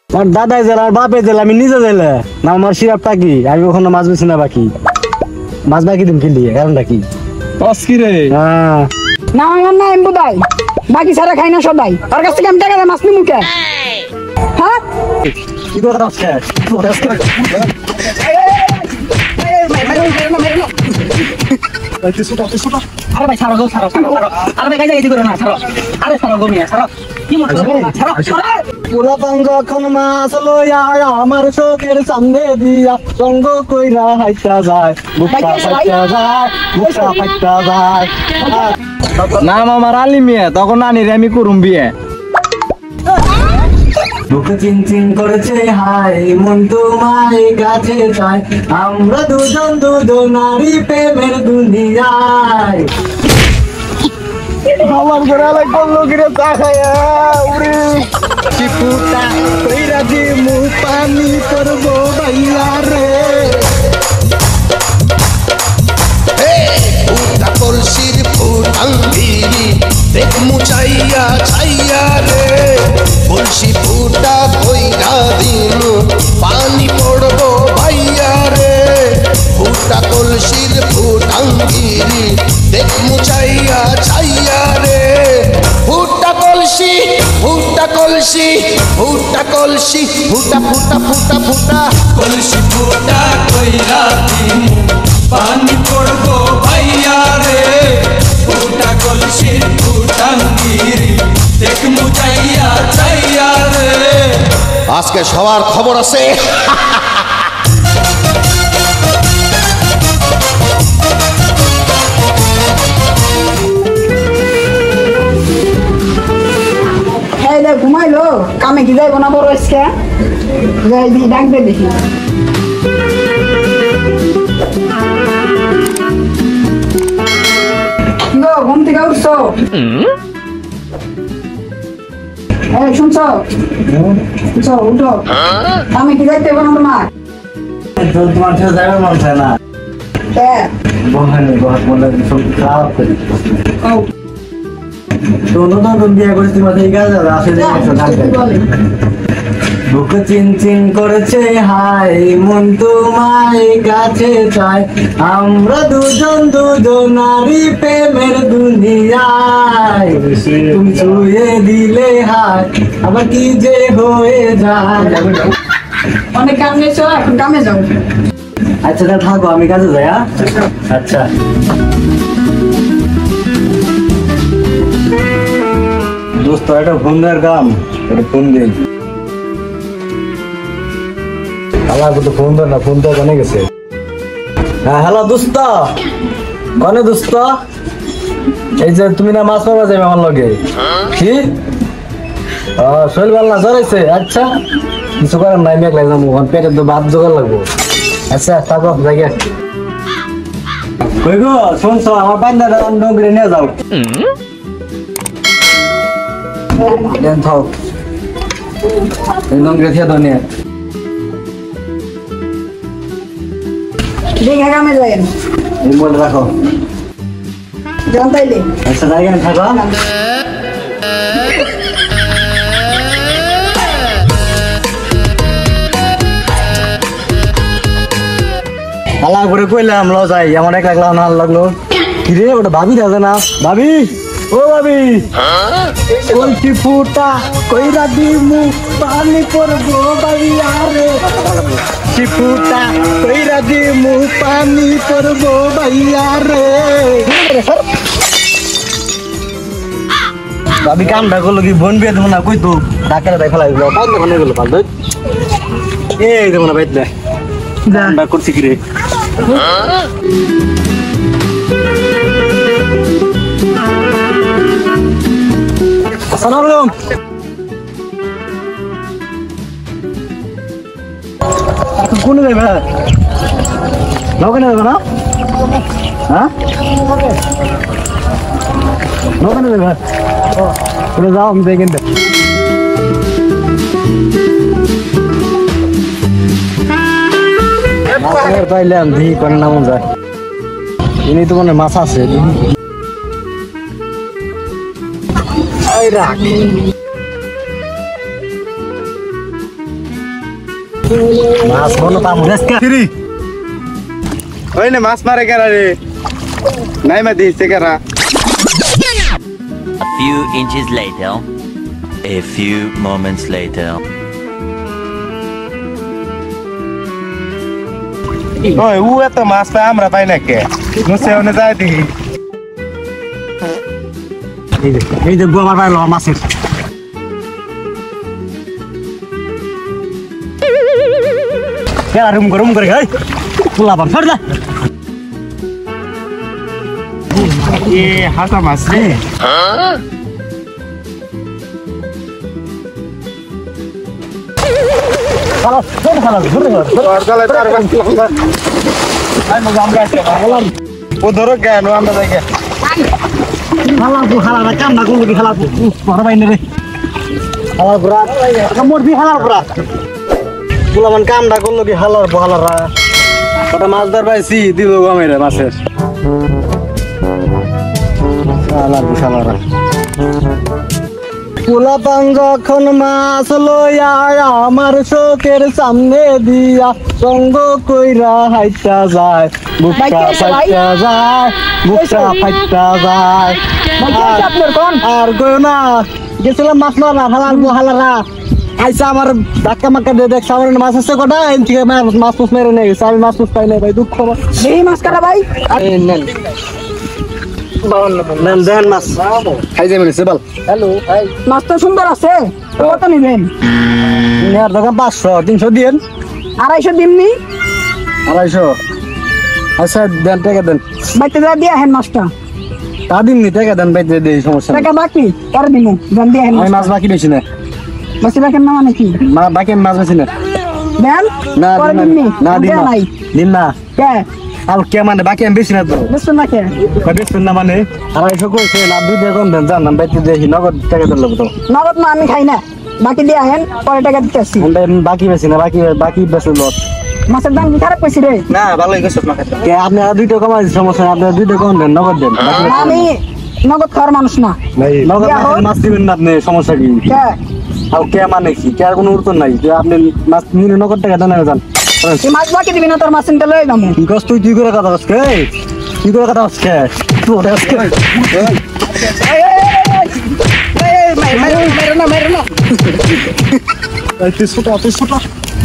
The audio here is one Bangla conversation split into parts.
আর দাদাই জেলা আর বাপে জেলা আমি নিজে জেলে না আমার সিরাপটা কি আমি ওখানে মাছ বেছি না বাকি মাছ বাকি দিন কিনলি কারণটা কি রে হ্যাঁ না আমার না এমবু দাই বাকি সারা খাই না সবাই আর কাছ থেকে আমি টাকা দিয়ে মাছ নিমু কে হ্যাঁ কি কথা আছে আরে ভাই ছাড়ো ছাড়ো আরে ভাই কাজে করো না ছাড়ো আরে ছাড়ো গমিয়া ছাড়ো কি মত ছাড়ো পুরা পাঙ্গ কোন মাছ লইয়া আমার চোখের সামনে দিয়া সঙ্গ কইরা হাইতা যায় বুকা ফাইতা যায় বুকা ফাইতা যায় নাম আমার আলী মিয়া তখন নানির আমি করুম বিয়ে বুক চিনচিন করেছে হাই মন তোমায় কাছে চাই আমরা দুজন নারী প্রেমের দুনিয়ায় আমার ঘরে লাই করলো গিরে তাকায়া উরে চিপুটা কইরা দি মু পানি করবো ভাইয়া রে ফুটা কলসির ফুটাঙ্গিরি দেখ মুচাইয়া ছাইয়া রে কলসি ফুটা কইরা দিন পানি পড়বো ভাইয়া রে ফুটা কলসির ফুটাঙ্গিরি দেখ মুচাইয়া ছাইয়া রে ফুটা কলসি ফুটা কলসি ফুটা কলসি ফুটা ফুটা ফুটা ফুটা কলসি ফুটা কইরা দিন পানি পড়বো ভাইয়া রে ফুটা কলসি ফুটাঙ্গিরি দেখ মুচাইয়া চাইয়া রে আজকে সবার খবর আছে এই দে ঘুমাইলো কামে কি যাইবো না বড় আজকে যাই দেখি ডাক দে দেখি গো ঘুম থেকে উঠছো এই শুনছো শুনছো উঠো কামে কি যাইতে হবে না তোমার সাথে যাবে মন চায় না হ্যাঁ বহানে বহুত মনে সব খারাপ করে ও তো নতুন বিয়ে করেছি তোমার এই কাজ আসলে বুক চিনচিন করেছে হাই মন তোমায় কাছে চাই আমরা দুজন নারী প্রেমের দুনিয়ায় তুমি ছুঁয়ে দিলে হাত আবার কি যে হয়ে যায় অনেক কাম নিয়েছো এখন কামে যাও আচ্ছা তাহলে থাকো আমি কাজে যাই হ্যাঁ আচ্ছা দোস্ত একটা ফোন দেওয়ার কাম একটা ফোন দিন আল্লাহ তো ফোন দেয় না ফোন তো জানে গেছে হ্যাঁ হ্যালো দোস্ত কনে দোস্ত এই যে তুমি না মাছ মারবা যাবে আমার লগে কি শরীর ভালো না জ্বর হয়েছে আচ্ছা কিছু করার নাই মেঘ লাগলাম ওখান পেটে তো ভাত জোগাড় লাগবো আচ্ছা থাকো জায়গা কই গো শুনছো আমার বান্দাটা ডোংরে নিয়ে যাও দেন থাও ডোংরে দিয়ে দাও নিয়ে দেখে কামে যাই এই বলে রাখো জানতাইলে আচ্ছা জায়গা থাকো আল্লাহ করে কইলাম ল যাই আমার এক লাগলো না লাগলো কি রে ওটা ভাবি থাকে না ভাবি ও ভাবি কলসি ফুটা কইরা দিমু পানি করবো ভাবি আরে কলসি ফুটা কইরা দিমু পানি করবো ভাইয়া রে ভাবি কামটা করলো কি বোন বিয়ে দেবো না কই তো ডাক্তার দেখ ফেলাই দিল বাইরে ওখানে গেলো পাল এই দেবো না বাইরে কামটা করছি কি রে আসসালামু আলাইকুম কোন যাবে নৌকানে যাবে না হ্যাঁ নৌকানে যাবে ওরে যাও আমি দেখেন পাইলাম দি কোন নাম যায় ইনি তো মানে মাছ আছে মাছ বলো পাবো আজকে ফিরি ওই না মাছ মারে কেরা রে নাই মা দিছে কেরা A few inches later, a few moments later. ওই ও এত মাছ পায় আমরা পাই না কে মুছে ওনে যায় দেখি এই যে গো আমার পাইলো মাছের কেরা রুম করে গাই পোলা বান ছাড় দা এ হাসা মাছ রে খালাস ধরে তোর গলে তার বাস আই মজা আমরা আছে ও ধরো কেন আমরা যাই গে খালা কাম না করলো কি খালা বড় বাইনে রে খালা পুরা কামড় দি খালা পুরা পোলা মান কাম না করলো কি হালারা কটা মাছ ধর পাইছি দিল গমেরে মাছের শালারা পোলা পান যখন মাছ লইয়া আমার চোখের সামনে দিয়া সঙ্গ কইরা হাইটা যায় বুকটা ফাইটা যায় আপনার কোন আর গো না গেছিলাম মাছ মারা হালারা আইসা আমার ধাক্কা মাক্কা দিয়ে দেখছে আমার মাছ আছে কটা এন থেকে মাছ মেরে নিয়ে গেছে আমি মাছ পাই না ভাই দুঃখ এই মাছ কাটা ভাই নেন দেন মাছ খাই যাবেন সেবাল হ্যালো মাছ তো সুন্দর আছে কত নিবেন নেয়ার দোকান 500 300 দিন 250 দিননি 250 আচ্ছা দেন টাকা দেন বাইতে যা দিয়া হেন মাছটা তা দিন নি টাকা দেন বাইতে দেই সমস্যা টাকা বাকি পরে দিমু জান দিয়া হেন আমি মাছ বাকি বেশি না বাকি রাখেন না মানে কি বাকি মাছ বেশি না দেন না পরে দিমনি না দিন না কে আর কে মানে বাকি আমি বেশি না তো বুঝছো না কে বেশি না মানে 250 কইছে না দুই টাকা কম দেন জান আমি বাইতে দেখি নগদ টাকা দেন লাগতো নগদ না আমি খাই না বাকি দিয়া হেন পরে টাকা দিতেছি বাকি বেশি না বাকি বেশি লট মাছের দাম কি খারাপ কইছি রে না ভালোই গেছ না খেতে কে আপনি আর 2 টাকা কমাই সমস্যা আপনি 2 টাকা কম দেন নগদ দেন আমি নগদ খাওয়ার মানুষ না নগদ মাছ দিবেন না আপনি সমস্যা কি কে আর কে মানে কি কে আর কোনো উত্তর নাই যে আপনি মাছ নিলে নগদ টাকা দেন যান তুই মাছ বাকি দিবি না তোর মাছ কিনতে লই যাবো কি কষ্ট তুই করে কথা আজকে কি করে কথা আজকে তোর আজকে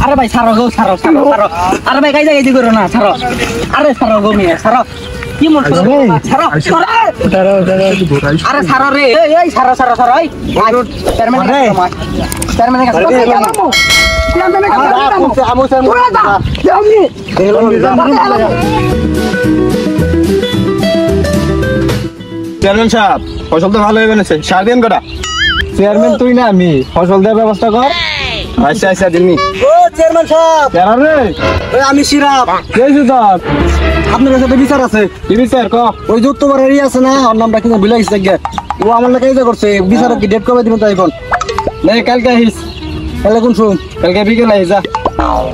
আরে ভাই ছাড়ো গো ছাড়ো আরে ভাই কাই জায়গায় করো না ছাড়ো আরে ছাড়ো গো মিয়া ছাড়ো কি মন ছাড়ো আরে ছাড়ো রে এই ছাড়ো এই চেয়ারম্যানের কাছে চেয়ারম্যান সাহেব ফসল তো ভালো হয়ে গেছে সার দিন কটা চেয়ারম্যান তুই না আমি ফসল দেওয়ার ব্যবস্থা কর আচ্ছা দিননি ও চেয়ারম্যান সাহেব কেরা রে আমি শিরাপ কেছি তোর আপনার কাছে বিচার আছে কি বিচার ক ওই যে উত্তর এরিয়া আছে না ওর নামটা কিন্তু ভুলে গেছে ও আমার লাগে এই যে করছে বিচার কি ডেট কবে দিবেন তাই কোন নাই কালকে আহিস তাহলে কোন শুন কালকে বিকেলে আহিস যা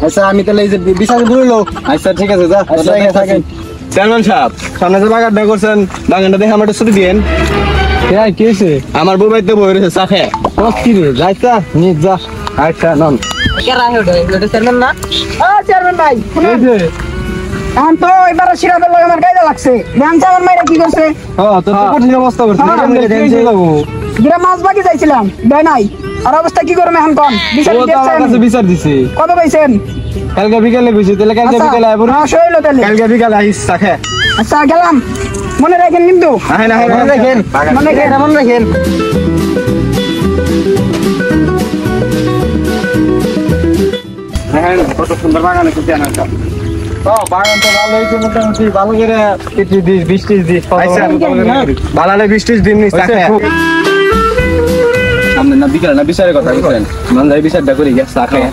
আচ্ছা আমি তাহলে এই যে বিচার ভুলিলো আচ্ছা ঠিক আছে যা আচ্ছা, ঠিক আছে। চেয়ারম্যান সাহেব সামনে যে বাগানটা করছেন বাগানটা দেখে আমার একটু ছুটি দিয়েন কি হয়েছে আমার বউ বাড়িতে বই রয়েছে চা খেয়ে কি রে যাইতা নিজ যা আচ্ছা নন চেয়ারম্যান ভাই এখন তো এবার সিরাপের লগে আমার গাইদা লাগছে ধ্যান চাওয়ার মাইরা কি করছে তোর তো কঠিন অবস্থা করছে গিরা মাছ বাকি যাইছিলাম দেয় নাই আর অবস্থা কি করবে এখন কোন বিচার দিচ্ছেন বিচার দিছে কত পাইছেন কালকে বিকেলে কইছে তাহলে কালকে বিকেলে আইবো না শৈলো তাহলে কালকে বিকেলে আহিস চা খেয়ে আচ্ছা গেলাম মনে রাখেন কিন্তু মনে রাখেন মনে রাখেন হ্যাঁ কত সুন্দর বাগানে করতে আনা বাগান তো ভালো হয়েছে মোটামুটি ভালো করে বৃষ্টি দিস বালালে 20-30 দিন চা খেয়ে সামনে না বিকেলে না বিচারের কথা বলছেন মান যাই বিচারটা করি গ্যাস চা খেয়ে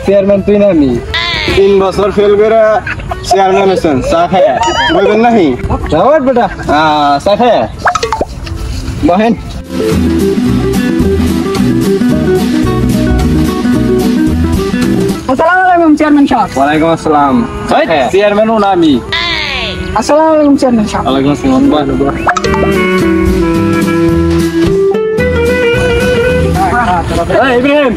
চেয়ারম্যান তুই না আমি 3 বছর ফেল করে চেয়ারম্যান হয়েছেন চা খেয়ে বলবেন নাহি বেটা চা খেয়ে বহেন আসসালামু আলাইকুম চেয়ারম্যান সাহেব ওয়ালাইকুম আসসালাম চেয়ারম্যানও না আমি আসসালামু আলাইকুম চেয়ারম্যান সাহেব ওয়ালাইকুম আসসালাম ইব্রাহিম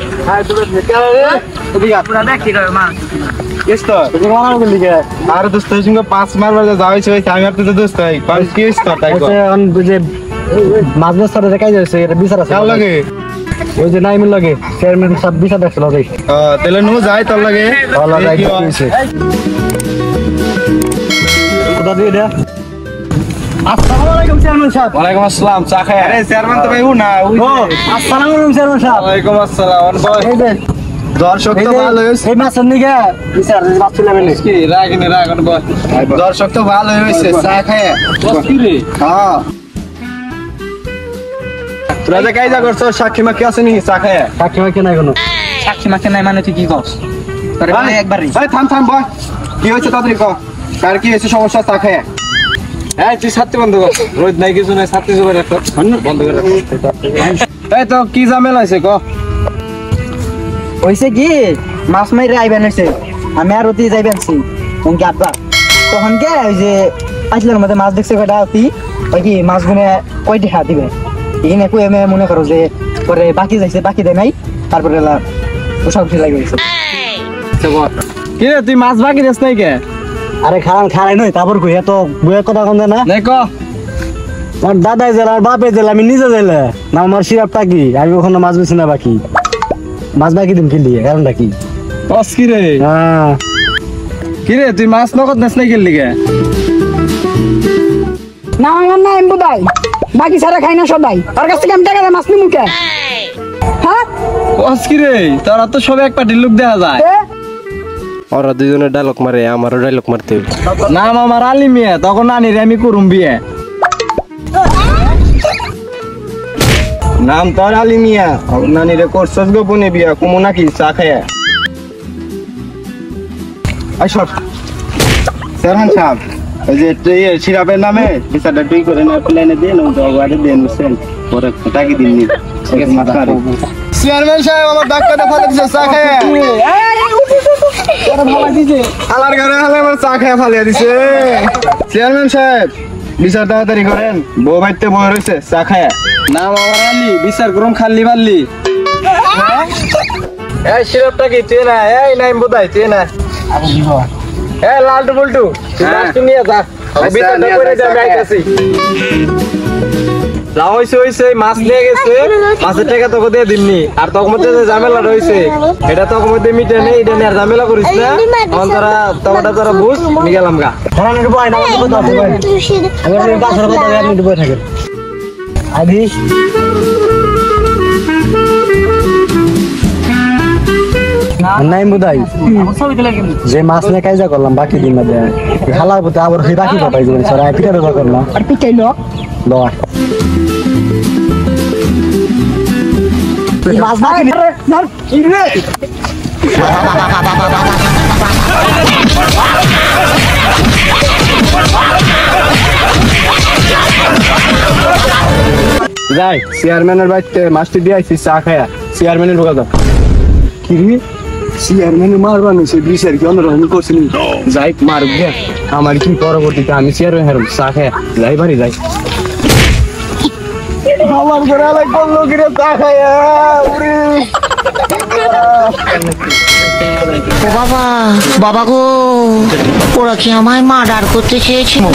আর দোস্ত সঙ্গে 5 মারবার যাওয়াইছে আমি আপনি তো দোস্ত হই কি হইছে তাই মাছ বেচার দেখাই যাচ্ছে এটা বিচার আছে কাল লাগে ওই যে নাইমের লাগে চেয়ারম্যান সব বিচার দেখছিল ভাই তাহলে নো যাই তোর লাগে ভালো যাই হইছে কোথা দিয়ে এটা আসসালামু আলাইকুম চেয়ারম্যান সাহেব ওয়ালাইকুম আসসালাম চা খায় আরে চেয়ারম্যান তো ভাই না আসসালামু আলাইকুম চেয়ারম্যান সাহেব ওয়ালাইকুম আসসালাম এই যে দর্শক তো ভালো হইছে এই মাছের নিকে বিচার মাছ তুলে নেবেন কি রাগিনি রাগন বল দর্শক তো ভালো হইছে চা খায় কি রে হ্যাঁ তোরা যে কাইজা করছ সাক্ষী মাকি আছে নি চা খায় সাক্ষী মাকে নাই কোনো সাক্ষী মাকে নাই মানে তুই কি কস তোরে বলে একবারই এই থাম বল কি হইছে তাড়াতাড়ি ক কার কি হইছে সমস্যা চা খায় এই তুই সাথে বন্ধ কর রোজ নাই কিছু নাই সাথে জোরে রাখ বন্ধ করে এই তো কি ঝামেলা হইছে ক হইছে কি মাছ মাইরে আইবেন হইছে আমি আর অতি যাইবেনছি ওকে আব্বা তখন কে ওই যে পাঁচলার মধ্যে মাছ দেখছে কয়টা অতি ওই কি মাছ গুনে কয় দেখা দিবে এখানে কই আমি মনে করো যে পরে বাকি যাইছে বাকি দেয় নাই তারপরে ওসব কিছু লাগে গেছে কি রে তুই মাছ বাকি দেস নাই কে আরে খারাই নই তারপর কই এত বইয়ের কথা কম না নাই ক আমার দাদাই জেলা আর বাপে জেলা আমি নিজে জেলে না আমার সিরাপটা কি আমি ওখানে মাছ বেছি না বাকি মাছ বাকি দিন কিনলি কারণটা কি বস কি রে হ্যাঁ কি রে তুই মাছ নগদ নেস নাই গেলি কে না আমার নাম বুদাই বাকি সারা খাই না সবাই তার কাছ থেকে আমি টাকা দিয়ে মাছ নিমু কে হ্যাঁ বস কি রে তোরা তো সবে এক পার্টির লোক দেখা যায় এ? ওরা দুজনে ডায়লগ মারে আমারও ডায়লগ মারতে নাম আমার আলী মিয়া তখন নানি রে আমি করুম বিয়ে নাম তোর আলী মিয়া নানি রে করছস গোপনে বিয়া কুমু নাকি চা খায় আইসব চেয়ারম্যান সাহেব ওই যে সিরাপের নামে বিচারটা তুই করে না প্লেনে দিয়ে না গাড়ি দিয়ে নিছেন পরে টাকি দিন নি চেয়ারম্যান সাহেব আমার ডাক্তারটা ফেলে দিছে চা খায় হালার ঘরে হালে আমার চা খায় ফালিয়ে দিছে চেয়ারম্যান সাহেব বিচার তাড়াতাড়ি করেন বউ বাড়িতে বই রয়েছে চা খায় নাম আমার আলী বিচার করুন খালি পারলি এই সিরাপটা কি তুই না এই নাই বোধাই তুই না এই লালটু বল্টু তুই লাস্ট নিয়ে যা বিচারটা করে দে আমি আইতাছি লাও হইছে মাছ নিয়ে গেছে মাছের টাকা তোকে দিয়ে দিমনি আর তোর মধ্যে যে ঝামেলা রয়েছে এটা তোর মধ্যে মিটে নেই এটা নিয়ে আর ঝামেলা করিস না তখন তোরা বুঝ নিয়ে গেলাম গা খারাপ একটু বয় না আমার কথা আছে ভাই আমি বাসার কথা আপনি একটু বই থাকেন আদি নাই বুদাই যে মাছ নিয়ে কাজা করলাম বাকি দিন না দেয় হালার প্রতি আবার সেই বাকি কথাই দিবেন স্যার আই পিঠা দেওয়া করলাম আর পিটাইলো লয় মাছ বাকি যাই চেয়ারম্যানের বাড়িতে মাছটি দিয়ে আইছি চা খায়া চেয়ারম্যানের ঢোকা দাও কি রে চেয়ারম্যানের মারবানো সে বিচার কি অন্যরকম করছিলি যাই মারুক গে আমার কি পরবর্তীতে আমি চেয়ারম্যান হারুম চা খায়া যাই বাড়ি যাই আমার ঘরে আলাই করলো কি রে চা খায়া উরে বাবা গো ওরা কি আমায় মার্ডার করতে চেয়েছিল